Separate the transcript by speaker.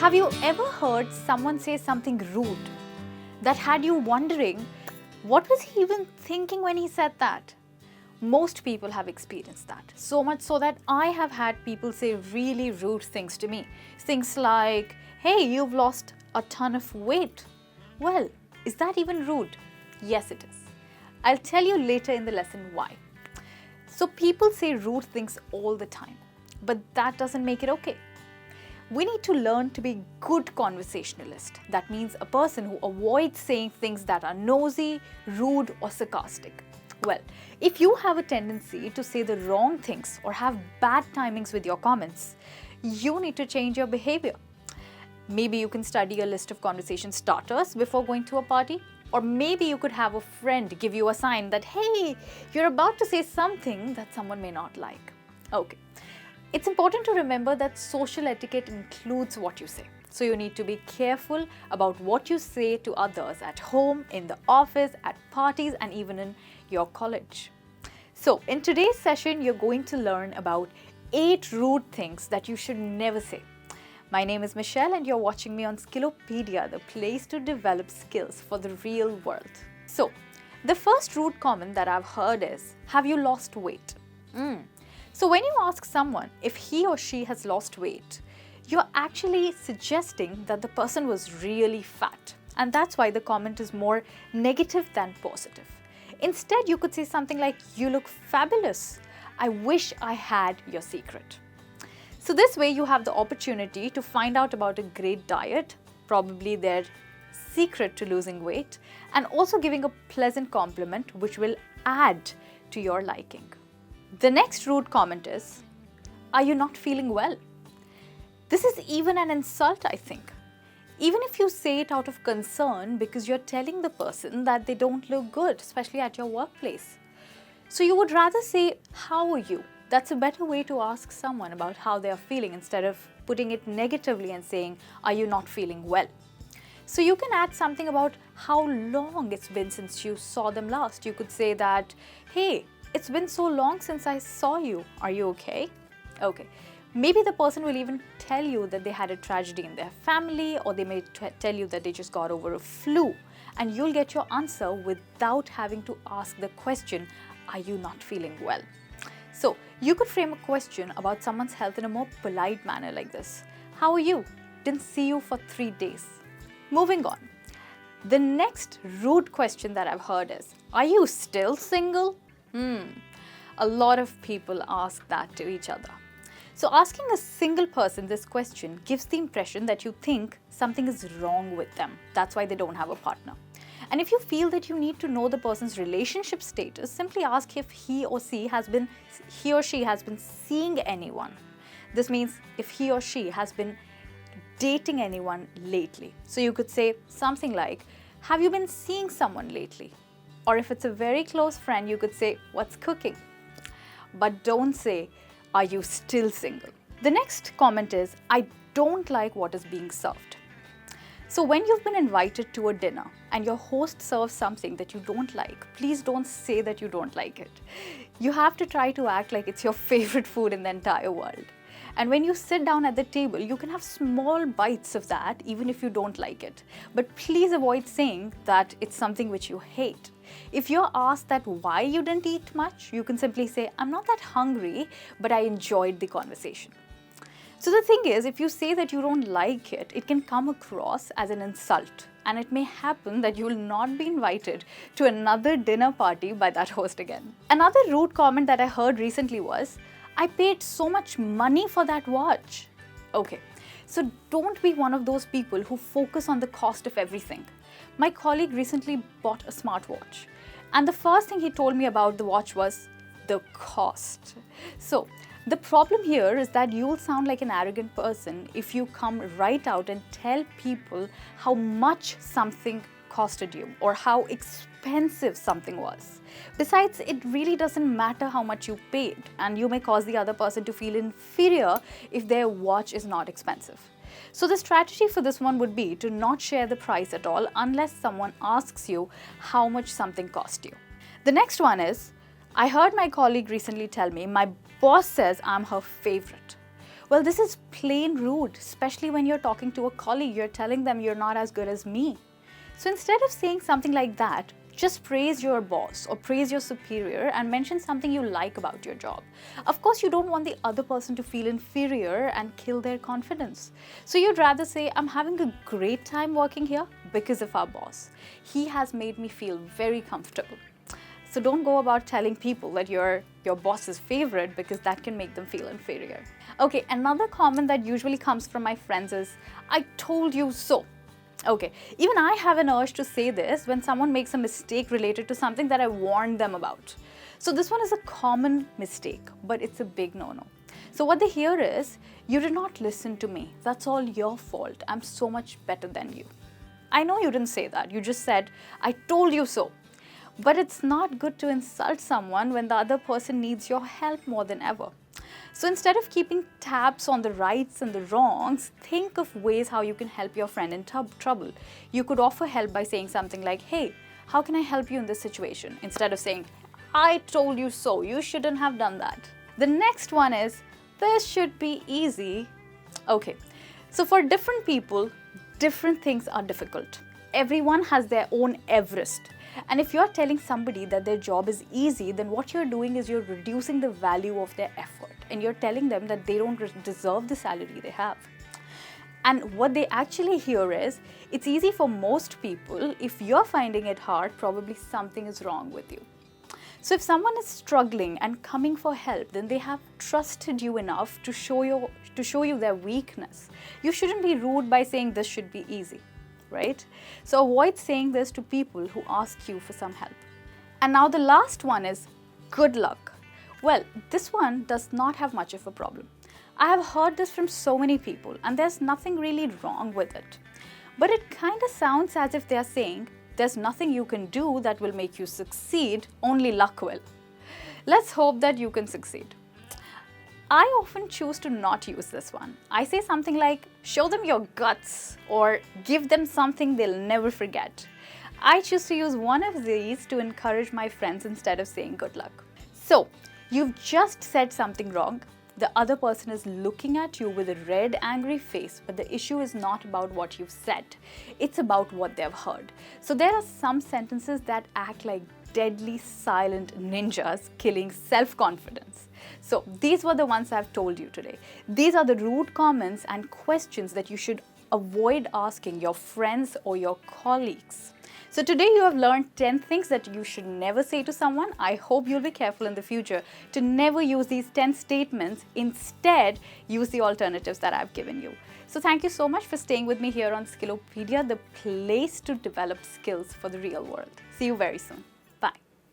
Speaker 1: Have you ever heard someone say something rude that had you wondering, what was he even thinking when he said that? Most people have experienced that. So much so that I have had people say really rude things to me. Things like, hey, you've lost a ton of weight. Well, is that even rude? Yes, it is. I'll tell you later in the lesson why. So people say rude things all the time, but that doesn't make it okay. We need to learn to be good conversationalist. That means a person who avoids saying things that are nosy, rude, or sarcastic. Well, if you have a tendency to say the wrong things or have bad timings with your comments, you need to change your behavior. Maybe you can study a list of conversation starters before going to a party. Or maybe you could have a friend give you a sign that, hey, you're about to say something that someone may not like. Okay. It's important to remember that social etiquette includes what you say. So you need to be careful about what you say to others at home, in the office, at parties, and even in your college. So in today's session, you're going to learn about 8 rude things that you should never say. My name is Michelle and you're watching me on Skillopedia, the place to develop skills for the real world. So the first rude comment that I've heard is, have you lost weight? So when you ask someone if he or she has lost weight, you're actually suggesting that the person was really fat. And that's why the comment is more negative than positive. Instead, you could say something like, you look fabulous. I wish I had your secret. So this way you have the opportunity to find out about a great diet, probably their secret to losing weight, and also giving a pleasant compliment which will add to your liking. The next rude comment is, are you not feeling well? This is even an insult, I think. Even if you say it out of concern because you're telling the person that they don't look good, especially at your workplace. So you would rather say, how are you? That's a better way to ask someone about how they are feeling instead of putting it negatively and saying, are you not feeling well? So you can add something about how long it's been since you saw them last. You could say that, hey, it's been so long since I saw you. Are you okay? Okay. Maybe the person will even tell you that they had a tragedy in their family, or they may tell you that they just got over a flu, and you'll get your answer without having to ask the question, are you not feeling well? So you could frame a question about someone's health in a more polite manner like this. How are you? Didn't see you for 3 days. Moving on. The next rude question that I've heard is, are you still single? A lot of people ask that to each other. So asking a single person this question gives the impression that you think something is wrong with them. That's why they don't have a partner. And if you feel that you need to know the person's relationship status, simply ask if he or she has been seeing anyone. This means if he or she has been dating anyone lately. So you could say something like, have you been seeing someone lately? Or if it's a very close friend, you could say, what's cooking? But don't say, are you still single? The next comment is, I don't like what is being served. So when you've been invited to a dinner and your host serves something that you don't like, please don't say that you don't like it. You have to try to act like it's your favorite food in the entire world. And when you sit down at the table, you can have small bites of that even if you don't like it. But please avoid saying that it's something which you hate. If you're asked that why you didn't eat much, you can simply say, I'm not that hungry, but I enjoyed the conversation. So the thing is, if you say that you don't like it, it can come across as an insult. And it may happen that you will not be invited to another dinner party by that host again. Another rude comment that I heard recently was, I paid so much money for that watch. Okay, so don't be one of those people who focus on the cost of everything. My colleague recently bought a smartwatch, and the first thing he told me about the watch was the cost. So the problem here is that you'll sound like an arrogant person if you come right out and tell people how much something costed you or how expensive something was. Besides, it really doesn't matter how much you paid, and you may cause the other person to feel inferior if their watch is not expensive. So the strategy for this one would be to not share the price at all unless someone asks you how much something cost you. The next one is, I heard my colleague recently tell me, my boss says I'm her favorite. Well, this is plain rude, especially when you're talking to a colleague. You're telling them you're not as good as me. So instead of saying something like that, just praise your boss or praise your superior and mention something you like about your job. Of course, you don't want the other person to feel inferior and kill their confidence. So you'd rather say, I'm having a great time working here because of our boss. He has made me feel very comfortable. So don't go about telling people that you're your boss's favorite, because that can make them feel inferior. Okay, another comment that usually comes from my friends is, I told you so. Okay, even I have an urge to say this when someone makes a mistake related to something that I warned them about. So this one is a common mistake, but it's a big no-no. So what they hear is, you did not listen to me. That's all your fault. I'm so much better than you. I know you didn't say that. You just said, I told you so. But it's not good to insult someone when the other person needs your help more than ever. So instead of keeping tabs on the rights and the wrongs, think of ways how you can help your friend in trouble. You could offer help by saying something like, hey, how can I help you in this situation? Instead of saying, I told you so, you shouldn't have done that. The next one is, this should be easy. Okay, so for different people, different things are difficult. Everyone has their own Everest. And if you're telling somebody that their job is easy, then what you're doing is you're reducing the value of their effort. And you're telling them that they don't deserve the salary they have. And what they actually hear is, it's easy for most people. If you're finding it hard, probably something is wrong with you. So if someone is struggling and coming for help, then they have trusted you enough to show you their weakness. You shouldn't be rude by saying this should be easy, right? So avoid saying this to people who ask you for some help. And now the last one is good luck. Well, this one does not have much of a problem. I have heard this from so many people, and there's nothing really wrong with it. But it kind of sounds as if they're saying, there's nothing you can do that will make you succeed, only luck will. Let's hope that you can succeed. I often choose to not use this one. I say something like, show them your guts, or give them something they'll never forget. I choose to use one of these to encourage my friends instead of saying good luck. So, you've just said something wrong. The other person is looking at you with a red, angry face, but the issue is not about what you've said. It's about what they've heard. So there are some sentences that act like deadly silent ninjas killing self-confidence. So these were the ones I've told you today. These are the rude comments and questions that you should avoid asking your friends or your colleagues. So today you have learned 10 things that you should never say to someone. I hope you'll be careful in the future to never use these 10 statements. Instead, use the alternatives that I've given you. So thank you so much for staying with me here on Skillopedia, the place to develop skills for the real world. See you very soon.